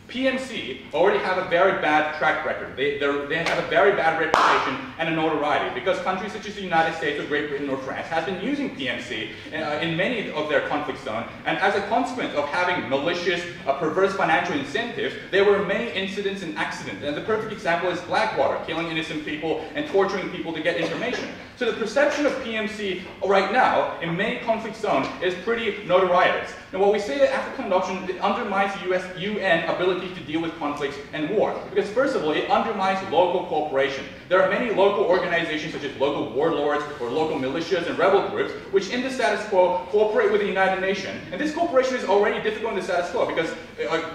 PMC already have a very bad track record. They have a very bad reputation and a notoriety because countries such as the United States or Great Britain or France have been using PMC in many of their conflict zones, and as a consequence of having malicious, perverse financial incentives, there were many incidents and accidents. And the perfect example is Blackwater, killing innocent people and torturing people to get information. So the perception of PMC right now in many conflict zones is pretty notorietous. Now what we say that African adoption undermines the UN ability to deal with conflicts and war. Because first of all, it undermines local cooperation. There are many local organizations such as local warlords or local militias and rebel groups which in the status quo cooperate with the United Nations. And this cooperation is already difficult in the status quo because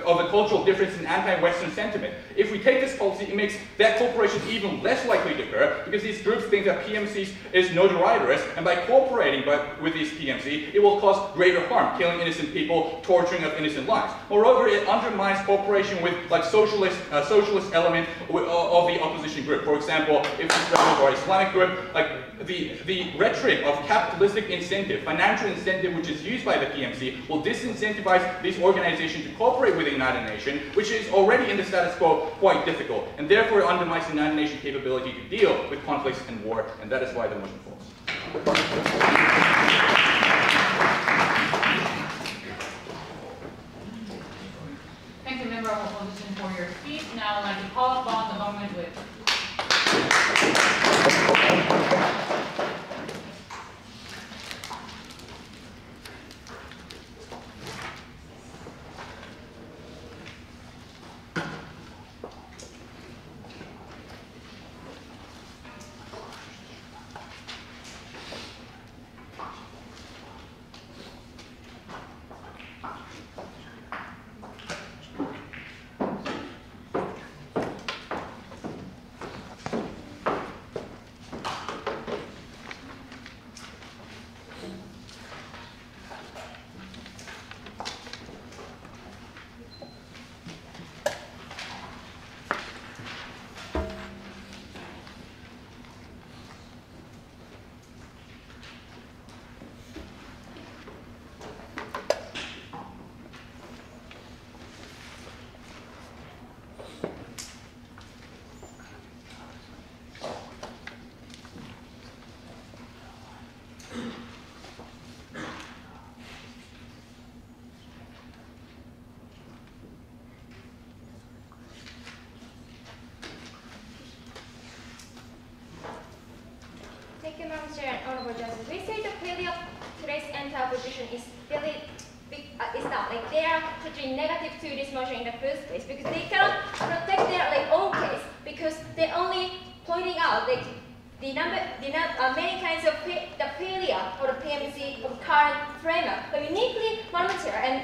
of the cultural difference in anti-Western sentiment. If we take this policy, it makes that cooperation even less likely to occur because these groups think that PMC is notorietous, and by cooperating with these PMC, it will cause greater harm, killing innocent people, torturing of innocent lives. Moreover, it undermines cooperation with like socialist element of the opposition group. For example, if Islamic or Islamic group, like the rhetoric of capitalistic incentive, financial incentive, which is used by the PMC, will disincentivize these organizations to cooperate with the United Nations, which is already in the status quo quite difficult, and therefore it undermines the United Nations capability to deal with conflicts and war, and that is why the motion falls. Thank you, member of opposition, for your speech. Now I'd like to call upon the government with. Thank you, Madam Chair and Honorable Justice. We say the failure of today's anti-opposition is very big, is that like they are totally negative to this motion in the first place because they cannot protect their own case because they're only pointing out like many kinds of the failure of the PMC of current framework. But uniquely, Madam Chair and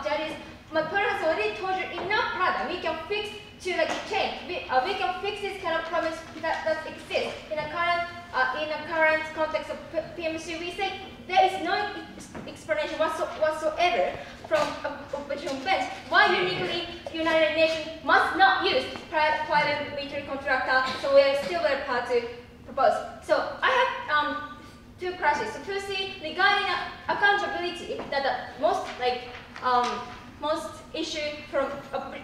judges, my partner has already told you enough paradigm we can fix to change. We can fix this kind of promise that exists in a current context of PMC. We say there is no explanation whatsoever from opposition bench why uniquely United Nations must not use private military contractor. So we are still very proud to propose. So I have two questions. So firstly, regarding accountability, that the most issue from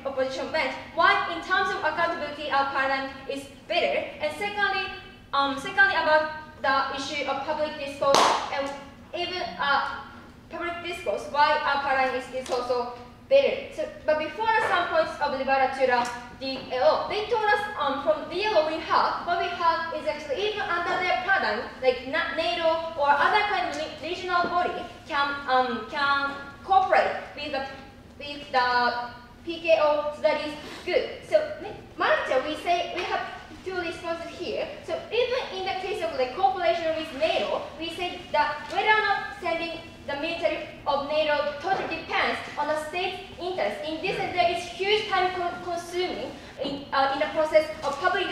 opposition bench, why in terms of accountability our paradigm is better, and secondly about the issue of public discourse and even public discourse, why our paradigm is also better. So, but before some points of Liberatura DLO, they told us from DLO what we have is actually even under their paradigm, like NATO or other kind of regional body can cooperate with the PKO, so that is good. So, Madam, we say we have two responses here. So even in the case of cooperation with NATO, we say that whether or not sending the military of NATO totally depends on the state's interest. In this, there is huge time consuming in the process of public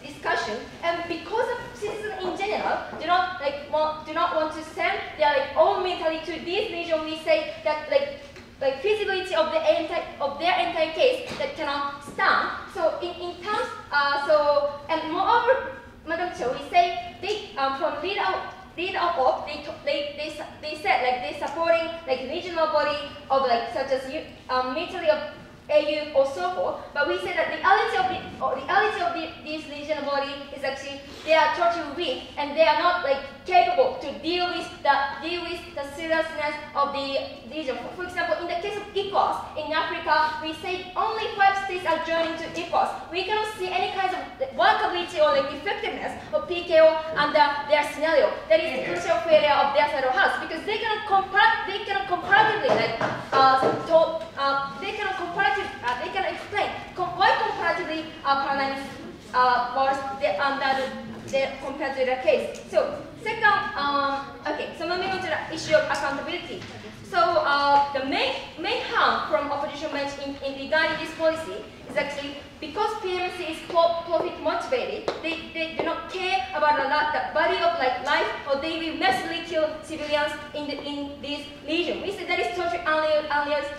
discussion, and because of citizens in general do not want to send their own military to this region, we say that feasibility of their entire case that cannot stand. So in terms, and moreover, Madam Chair, we say they from leader of Opp, they said they're supporting regional body of such as military of AU or so forth, but we say that the reality of these regional bodies is actually they are totally weak and they are not like capable to deal with the seriousness of the region. For example, in the case of ECOWAS in Africa, we say only 5 states are joining to ECOWAS. We cannot see any kind of workability or like effectiveness of PKO under their scenario. That is a crucial failure of their side of house because they cannot comparatively like they cannot explain why comparatively paradigm is worse compared to their case. So second, so moving on to the issue of accountability. So the main harm from opposition members in regarding this policy is actually because PMC is profit motivated, they do not care about the value of like life, or they will massively kill civilians in this region. We say that is totally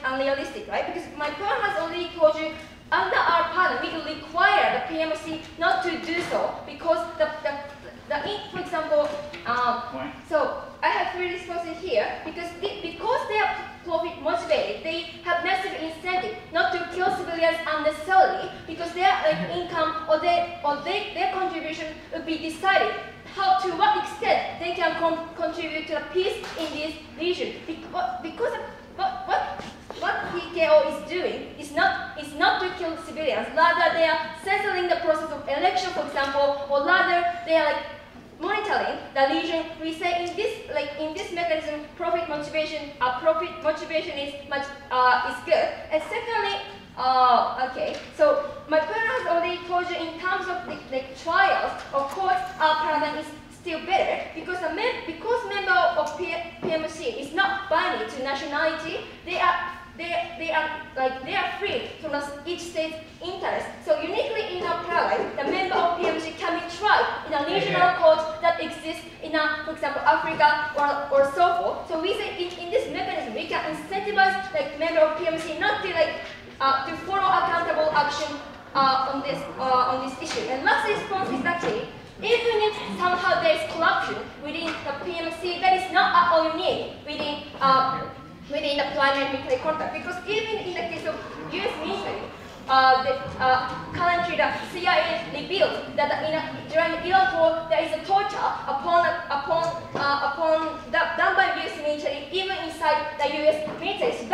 unrealistic, right? Because my point has already told you, under our pattern, we will require the PMC not to do so because for example, so I have 3 responses here because they are profit motivated, they have massive incentive not to kill civilians unnecessarily because their income or their contribution will be decided to what extent they can contribute to the peace in this region. Because what PKO is doing is not to kill civilians. Rather, they are censoring the process of election, for example, or rather they are like monitoring the region. We say in this mechanism, profit motivation is good. And secondly, so my partner has already told you in terms of the trials, of course, our paradigm is still better because member of PMC is not binding to nationality. They are free from each state's interest. So uniquely in our paradigm, the member of PMC can be tried in a regional court that exists in, for example, Africa or so forth. So we say in this mechanism, we can incentivize member of PMC not to follow accountable action on this issue. And last response is actually, even if somehow there is corruption within the PMC, that is not all you need within the climate military contract. Because even in the case of US military, currently the CIA revealed that during the Iraq War there is a torture done by US military even inside the US military. So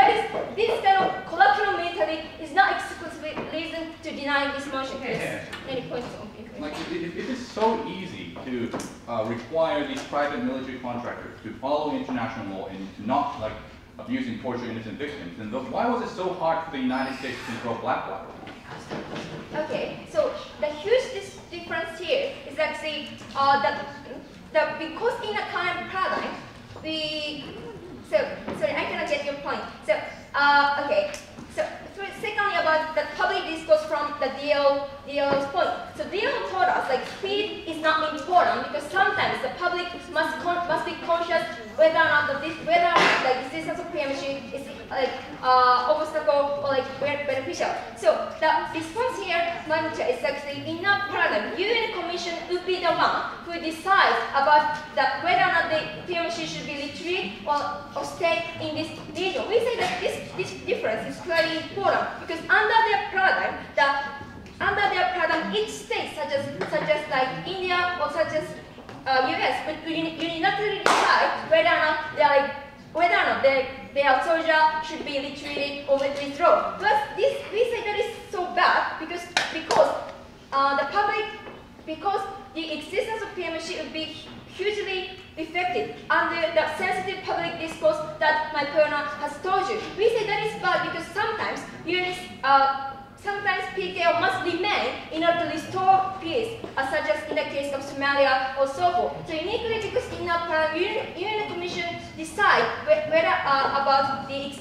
this kind of corruption military is not exclusively reason to deny this motion. Any points on it? Like, if it is so easy to require these private military contractors to follow international law and to not abuse and torture innocent victims, then why was it so hard for the United States to control black bloc? Okay, so the huge difference here is actually that because in the current paradigm, sorry, I cannot get your point. So secondly about the public discourse from the DL's point. So DL told us speed is not important because sometimes the public must be conscious whether or not the existence of PMC is obstacle or beneficial. So the response here, is actually in our paradigm, UN Commission would be the one who decides about whether or not the PMC should be retreat or stay in this region. We say that this difference is very important because under their paradigm, each state, such as India or such as US, would unilaterally decide whether or not their soldier should be retreated or withdrawn. Plus, we say that is so bad because the existence of PMC would be hugely affected under the sensitive public discourse that my partner has told you. We say that is bad because sometimes PKO must remain in order to restore peace, such as in the case of Somalia or so forth. So uniquely because in our UN Commission decide whether about the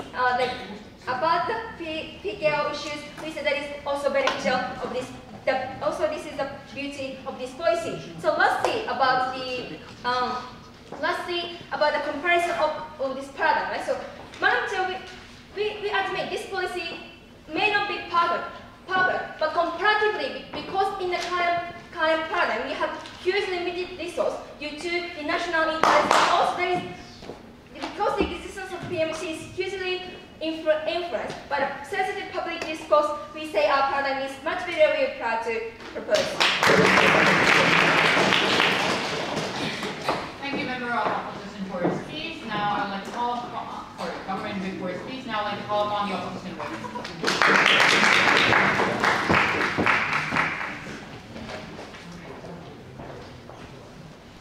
PKO issues, we say that is also beneficial of this. Also, this is the beauty of this policy. So lastly about the comparison of this paradigm. Right? So, we admit this policy may not be perfect, but comparatively, because in the current paradigm we have huge limited resource due to the national interest, and also because the existence of PMC is hugely influenced by the sensitive public this course, we say our paradigm is much better. We are proud to propose. Thank you, member of opposition for your speech. Now I'd like to call upon, government whip for your speech. Now I'd like to call upon the opposition whip.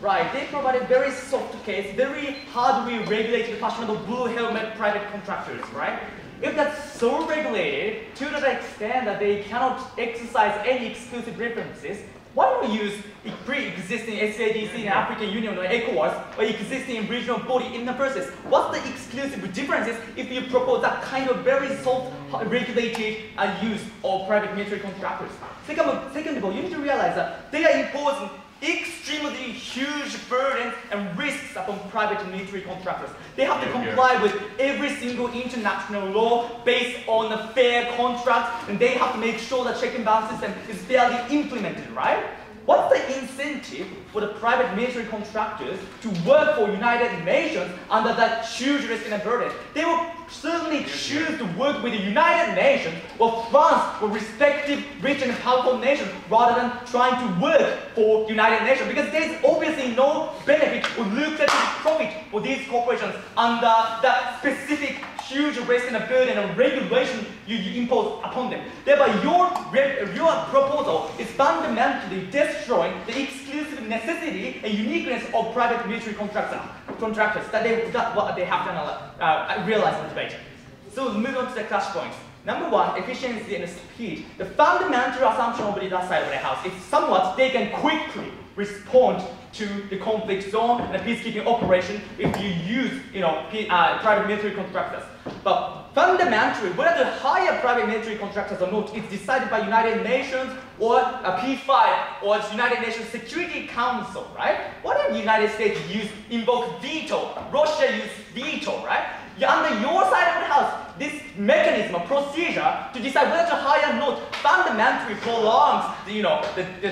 Right, they provide a very soft case, very hardly regulated fashionable blue helmet private contractors, right? If that's so regulated to the extent that they cannot exercise any exclusive preferences, why don't we use a pre-existing SADC in African Union or ECOWAS or existing regional body in the process? What's the exclusive differences if you propose that kind of very soft regulated use of private military contractors? Second of all, you need to realize that they are imposing extremely huge burdens and risks upon private military contractors. They have to comply with every single international law based on a fair contract, and they have to make sure that check and balance system is fairly implemented, right? What's the incentive for the private military contractors to work for United Nations under that huge risk and burden? They will certainly choose to work with the United Nations or France or respective rich and powerful nations rather than trying to work for United Nations, because there's obviously no benefit or lucrative profit for these corporations under that specific huge risk and burden and regulation you impose upon them. Thereby, your proposal is fundamentally destroying the exclusive necessity and uniqueness of private military contractors that what they have done realized in the debate. So move on to the clash points. Number one, efficiency and speed. The fundamental assumption of the other side of the house is somewhat they can quickly respond to the conflict zone and a peacekeeping operation if you use, private military contractors. But fundamentally, whether to hire private military contractors or not is decided by United Nations or a P5 or the United Nations Security Council, right? What if the United States invoke veto? Russia use veto, right? Under your side of the house, this mechanism or procedure to decide whether to hire or not fundamentally prolongs the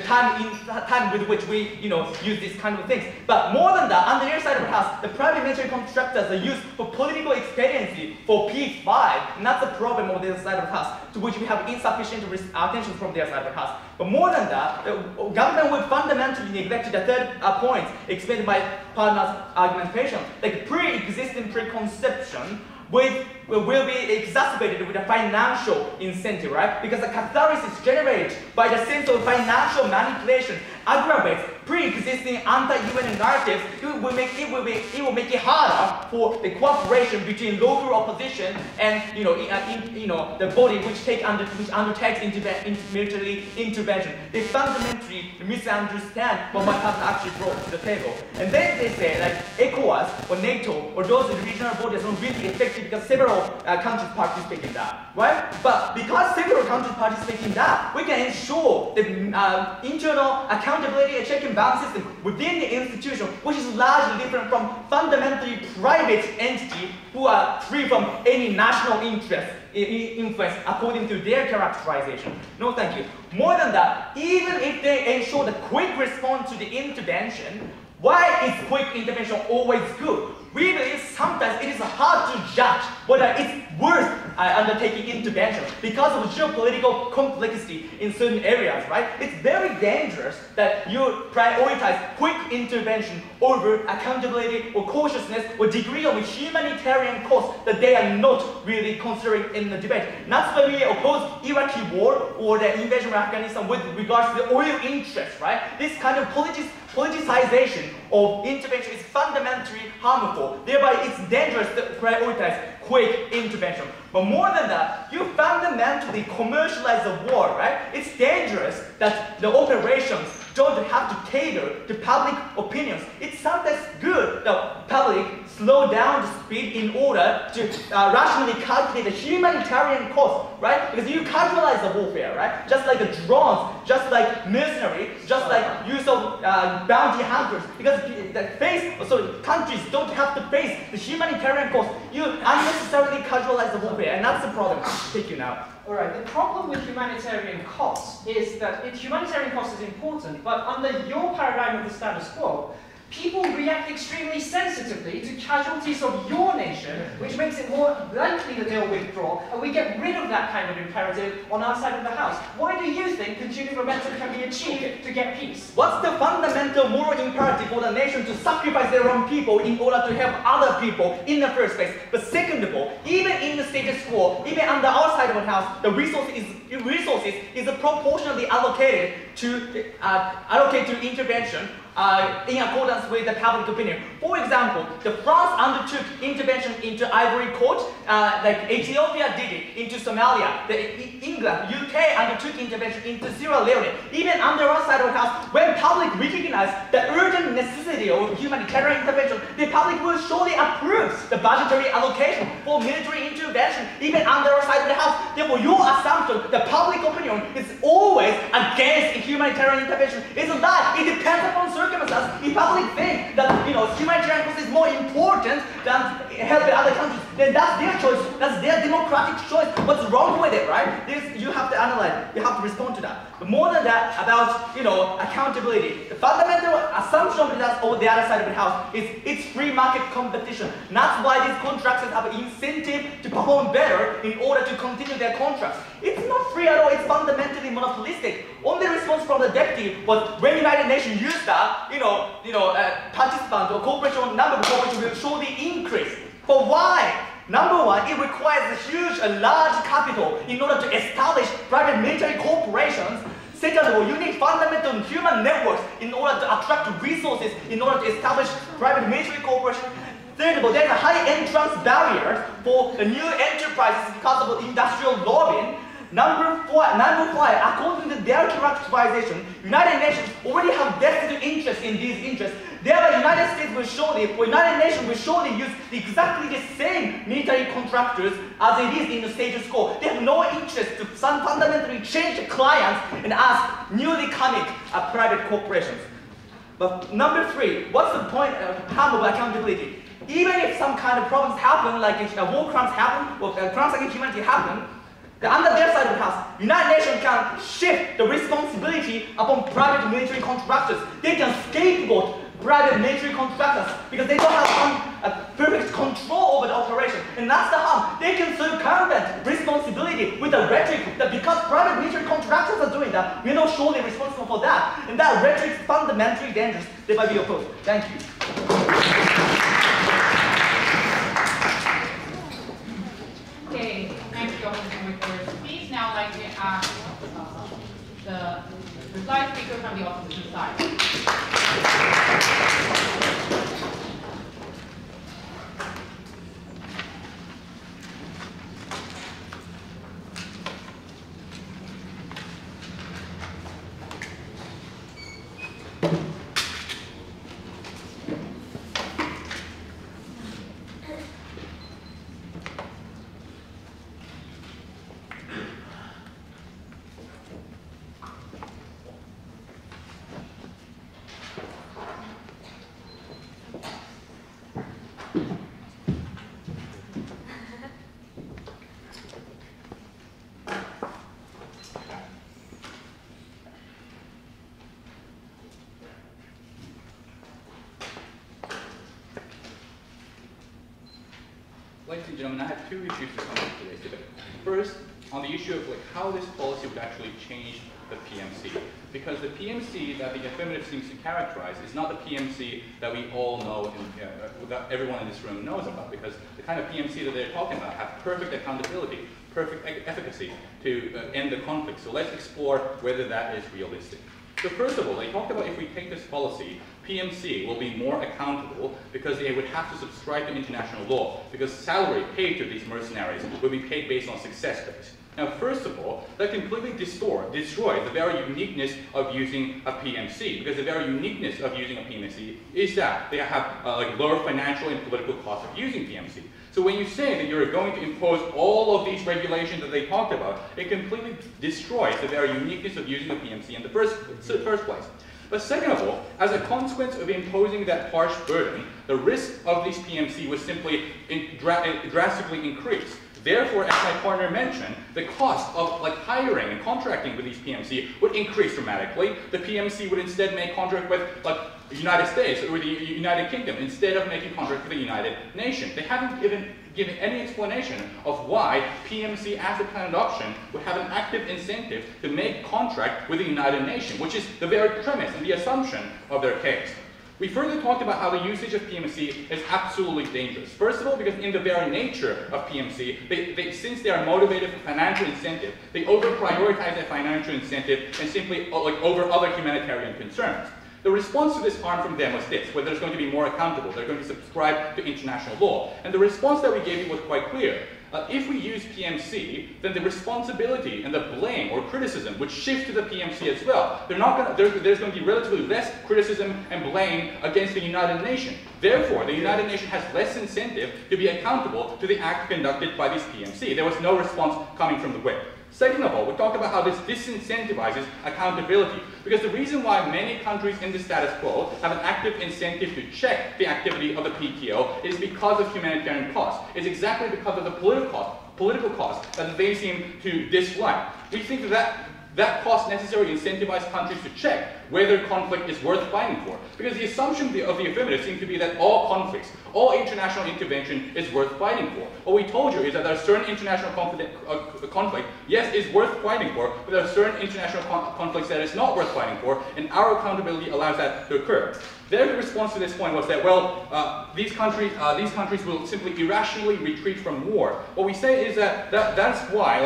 time with which we use these kind of things. But more than that, under your side of the house, the private military contractors are used for political expediency for P5, and that's the problem of the other side of the house, to which we have insufficient attention from their side of the house. But more than that, the government would fundamentally neglect the third point explained by partner's argumentation, like pre-existing preconception will be exacerbated with a financial incentive, right? Because the catharsis generated by the sense of financial manipulation aggravates pre-existing anti-UN narratives. It will make it harder for the cooperation between local opposition and the body which undertakes military intervention. They fundamentally misunderstand what my partner actually brought to the table, and then they say like ECOWAS or NATO or those regional bodies are not really effective because several countries participate in that, right? But because several countries participate in that, we can ensure the internal accountability and check and balance system within the institution, which is largely different from fundamentally private entity who are free from any national influence according to their characterization. No, thank you. More than that, even if they ensure the quick response to the intervention, why is quick intervention always good? We believe sometimes it is hard to judge whether it's worth undertaking intervention because of geopolitical complexity in certain areas, right? It's very dangerous that you prioritize quick intervention over accountability or cautiousness or degree of humanitarian cost that they are not really considering in the debate. And that's why we oppose Iraqi war or the invasion of Afghanistan with regards to the oil interests, right? This kind of politicization of intervention is fundamentally harmful. Thereby, it's dangerous to prioritize quick intervention. But more than that, you fundamentally commercialize the war, right? It's dangerous that the operations don't have to cater to public opinions. It's sometimes good that public slow down the speed in order to rationally calculate the humanitarian cost, right? Because you casualize the warfare, right? Just like the drones, just like mercenary, just like use of bounty hunters. Because countries don't have to face the humanitarian cost. You unnecessarily casualize the warfare, and that's the problem. Thank you now. All right, the problem with humanitarian costs is that humanitarian cost is important, but under your paradigm of the status quo, people react extremely sensitively to casualties of your nation, which makes it more likely that they'll withdraw, and we get rid of that kind of imperative on our side of the house. Why do you think continued momentum can be achieved to get peace? What's the fundamental moral imperative for the nation to sacrifice their own people in order to help other people in the first place? But second of all, even in the status quo, even under our side of the house, the resources is proportionally allocated to intervention in accordance with the public opinion. For example, France undertook intervention into Ivory Coast, like Ethiopia did it into Somalia. England, UK undertook intervention into Sierra Leone. Even under our side of the house, when public recognized the urgent necessity of humanitarian intervention, the public will surely approve the budgetary allocation for military intervention, even under our side of the house. Therefore, your assumption, the public opinion is always against humanitarian intervention, isn't that? It depends upon circumstances. If public think that humanitarian cause is more important than helping other countries, then that's their choice. That's their democratic choice. What's wrong with it, right? You have to analyze. You have to respond to that. But more than that, about accountability. The fundamental assumption of that over the other side of the house is it's free market competition. And that's why these contractors have an incentive to perform better in order to continue their contracts. It's not free at all. It's fundamentally monopolistic. Only response from the deputy was when United Nations used that, participant or corporation number of corporations will surely increase. But why? Number one, it requires a large capital in order to establish private military corporations. Second of all, you need fundamental human networks in order to attract resources in order to establish private military corporations. Third of all, there's a high entrance barrier for the new enterprises because of industrial lobbying. Number five, according to their characterization, United Nations already have vested interest in these interests. Thereby, United Nations will surely use exactly the same military contractors as it is in the status quo. They have no interest to fundamentally change the clients and ask newly coming private corporations. But number three, what's the point of harm of accountability? Even if some kind of problems happen, like if war crimes happen, or crimes against humanity happen, under their side of the house, United Nations can shift the responsibility upon private military contractors. They can scapegoat private military contractors because they don't have perfect control over the operation. And that's the harm. They can circumvent responsibility with a rhetoric that because private military contractors are doing that, we're not surely responsible for that. And that rhetoric is fundamentally dangerous. They might be opposed. Thank you. Okay, thank you all for your speech. Now I'd like to ask the reply speaker from the opposition side. Ladies and gentlemen, I have two issues to come up to today's debate. First, on the issue of how this policy would actually change the PMC. Because the PMC that the affirmative seems to characterize is not the PMC that we all know and that everyone in this room knows about. Because the kind of PMC that they're talking about have perfect accountability, perfect efficacy to end the conflict. So let's explore whether that is realistic. So first of all, they talked about if we take this policy, PMC will be more accountable because they would have to subscribe to international law, because salary paid to these mercenaries will be paid based on success base. Now, first of all, that completely destroys the very uniqueness of using a PMC, because the very uniqueness of using a PMC is that they have lower financial and political costs of using PMC. So when you say that you're going to impose all of these regulations that they talked about, it completely destroys the very uniqueness of using a PMC in the first place. But second of all, as a consequence of imposing that harsh burden, the risk of these PMC was simply drastically increased. Therefore, as my partner mentioned, the cost of hiring and contracting with these PMC would increase dramatically. The PMC would instead make contract with the United States or the United Kingdom instead of making contract with the United Nations. They haven't given any explanation of why PMC as a planned option would have an active incentive to make contract with the United Nations, which is the very premise and the assumption of their case. We further talked about how the usage of PMC is absolutely dangerous. First of all, because in the very nature of PMC, since they are motivated for financial incentive, they over-prioritize that financial incentive and simply over other humanitarian concerns. The response to this harm from them was this, where they're going to be more accountable, they're going to subscribe to international law. And the response that we gave you was quite clear. If we use PMC, then the responsibility and the blame or criticism would shift to the PMC as well. There's going to be relatively less criticism and blame against the United Nations. Therefore, the United Nations has less incentive to be accountable to the act conducted by this PMC. There was no response coming from the whip. Second of all, we talked about how this disincentivizes accountability. Because the reason why many countries in the status quo have an active incentive to check the activity of the PKO is because of humanitarian costs. It's exactly because of the political cost that they seem to dislike. We think that cost necessarily incentivizes countries to check whether conflict is worth fighting for. Because the assumption of the affirmative seems to be that all conflicts, all international intervention is worth fighting for. What we told you is that there are certain international conflict, yes, is worth fighting for, but there are certain international conflicts that is not worth fighting for, and our accountability allows that to occur. Their response to this point was that, well, these countries will simply irrationally retreat from war. What we say is that that's why,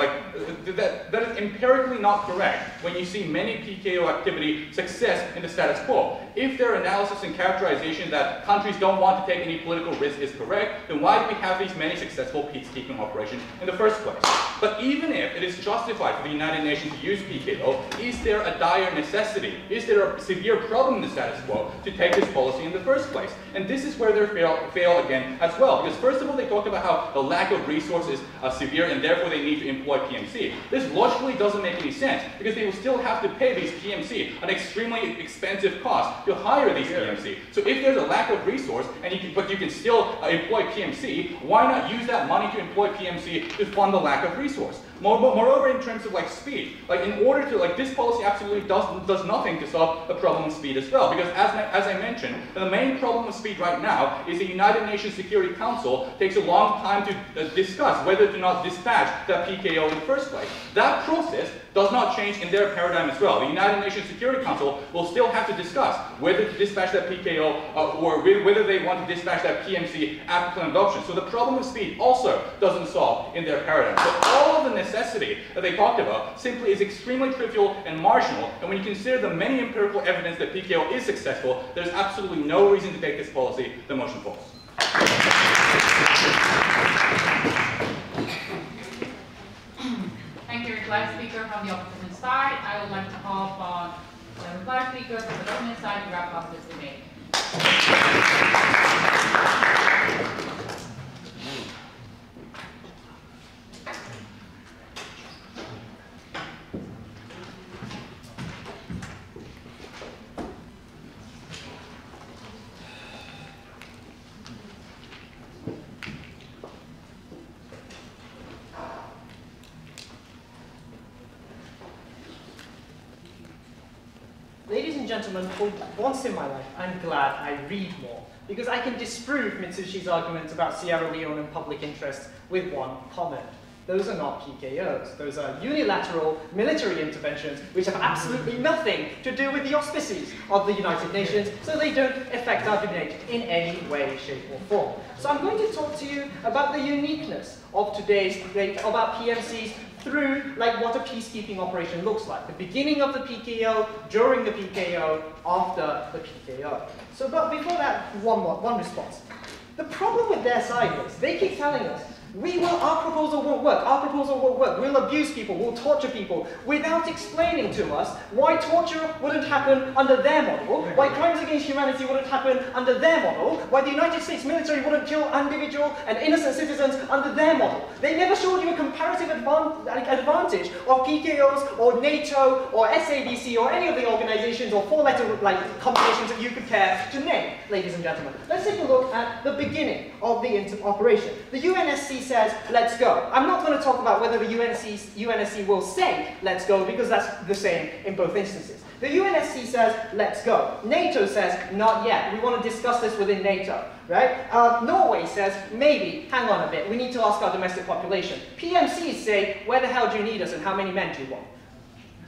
that is empirically not correct when you see many PKO activity success in the status quo. If their analysis and characterization that countries don't want to take any political risk is correct, then why do we have these many successful peacekeeping operations in the first place? But even if it is justified for the United Nations to use PKO, is there a dire necessity? Is there a severe problem in the status quo to take this policy in the first place? And this is where they fail again as well. Because first of all, they talk about how the lack of resources are severe and therefore they need to employ PMC. This logically doesn't make any sense because they will still have to pay these PMC an extremely expensive cost to hire these PMC. So if there's a lack of resource but you can still employ PMC, why not use that money to employ PMC to fund the lack of resource? Moreover, in terms of speed, in order to this policy absolutely does nothing to solve the problem of speed as well. Because as I mentioned, the main problem of speed right now is the United Nations Security Council takes a long time to discuss whether to not dispatch that PKO in the first place. That process does not change in their paradigm as well. The United Nations Security Council will still have to discuss whether to dispatch that PKO or whether they want to dispatch that PMC after planned adoption. So the problem of speed also doesn't solve in their paradigm. So all of the necessity that they talked about simply is extremely trivial and marginal. And when you consider the many empirical evidence that PKO is successful, there's absolutely no reason to take this policy the motion falls. Thank you, reply speaker from the opposition side. I would like to call upon the reply speaker from the government side to wrap up this debate. Ladies and gentlemen, for once in my life, I'm glad I read more, because I can disprove Mitsushi's arguments about Sierra Leone and public interest with one comment. Those are not PKOs. Those are unilateral military interventions which have absolutely nothing to do with the auspices of the United Nations, so they don't affect our debate in any way, shape, or form. So I'm going to talk to you about the uniqueness of today's debate about PMCs through what a peacekeeping operation looks like. The beginning of the PKO, during the PKO, after the PKO. So, but before that, one response. The problem with their side is, they keep telling us, our proposal won't work, our proposal won't work, we'll abuse people, we'll torture people, without explaining to us why torture wouldn't happen under their model, why crimes against humanity wouldn't happen under their model, why the United States military wouldn't kill individual and innocent citizens under their model. They never showed you a comparative advantage of PKOs or NATO or SADC or any of the organizations or four-letter combinations that you could care to name, ladies and gentlemen. Let's take a look at the beginning of the operation. The UNSC UNSC says, let's go. I'm not going to talk about whether the UNSC will say, let's go, because that's the same in both instances. The UNSC says, let's go. NATO says, not yet. We want to discuss this within NATO, right? Norway says, maybe, hang on a bit. We need to ask our domestic population. PMCs say, where the hell do you need us and how many men do you want?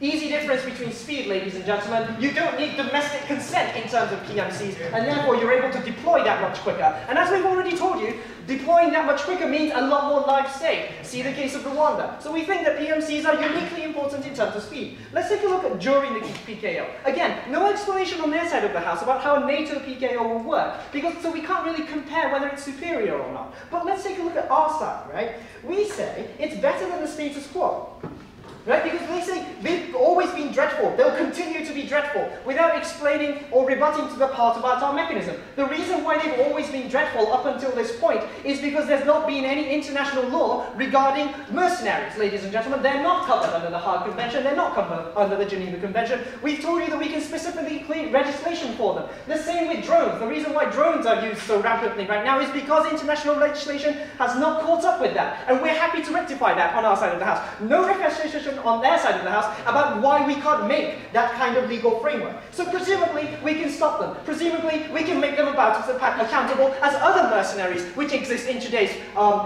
Easy difference between speed, ladies and gentlemen. You don't need domestic consent in terms of PMCs, and therefore you're able to deploy that much quicker. And as we've already told you, deploying that much quicker means a lot more lives saved. See the case of Rwanda. So we think that PMCs are uniquely important in terms of speed. Let's take a look at during the PKO. Again, no explanation on their side of the house about how a NATO PKO will work, so we can't really compare whether it's superior or not. But let's take a look at our side, right? We say it's better than the status quo. Right? Because they say they've always been dreadful, they'll continue to be dreadful, without explaining or rebutting to the part about our mechanism. The reason why they've always been dreadful up until this point is because there's not been any international law regarding mercenaries, ladies and gentlemen. They're not covered under the Hague Convention, they're not covered under the Geneva Convention. We've told you that we can specifically create legislation for them. The same with drones. The reason why drones are used so rampantly right now is because international legislation has not caught up with that, and we're happy to rectify that on our side of the house. No legislation on their side of the house about why we can't make that kind of legal framework. So presumably we can stop them. Presumably we can make them accountable as other mercenaries which exist in today's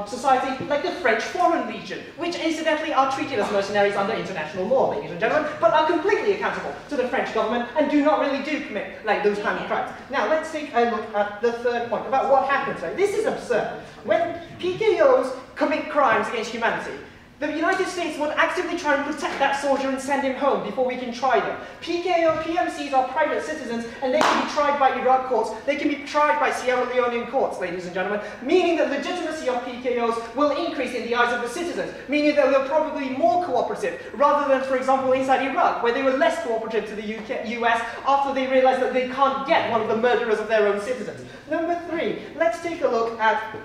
society, like the French Foreign Legion, which incidentally are treated as mercenaries under international law, ladies and gentlemen, but are completely accountable to the French government and do not really commit like those kind of crimes. Now let's take a look at the third point about what happens. Right? This is absurd. When PKOs commit crimes against humanity, the United States would actively try and protect that soldier and send him home before we can try them. PMCs are private citizens and they can be tried by Iraq courts, they can be tried by Sierra Leonean courts, ladies and gentlemen, meaning that legitimacy of PKOs will increase in the eyes of the citizens, meaning that they're probably more cooperative, rather than, for example, inside Iraq, where they were less cooperative to the US after they realized that they can't get one of the murderers of their own citizens. Number 3, let's take a look at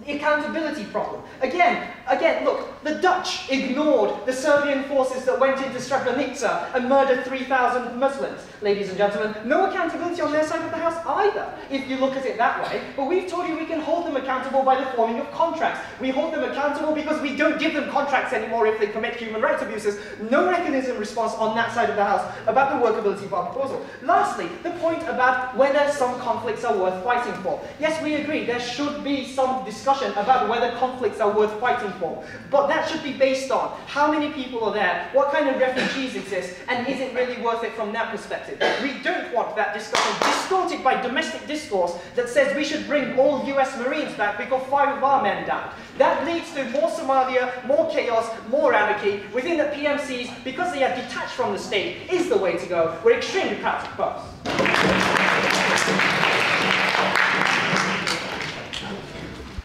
the accountability problem. Again, look, the Dutch ignored the Serbian forces that went into Srebrenica and murdered 3,000 Muslims, ladies and gentlemen. No accountability on their side of the house either, if you look at it that way. But we've told you we can hold them accountable by the forming of contracts. We hold them accountable because we don't give them contracts anymore if they commit human rights abuses. No mechanism response on that side of the house about the workability of our proposal. Lastly, the point about whether some conflicts are worth fighting for. Yes, we agree, there should be some discussion about whether conflicts are worth fighting for. But that should be based on how many people are there, what kind of refugees exist, and is it really worth it from that perspective. We don't want that discussion distorted by domestic discourse that says we should bring all US Marines back because 5 of our men died. That leads to more Somalia, more chaos, more anarchy. Within the PMCs, because they are detached from the state, is the way to go. We're extremely proud to propose.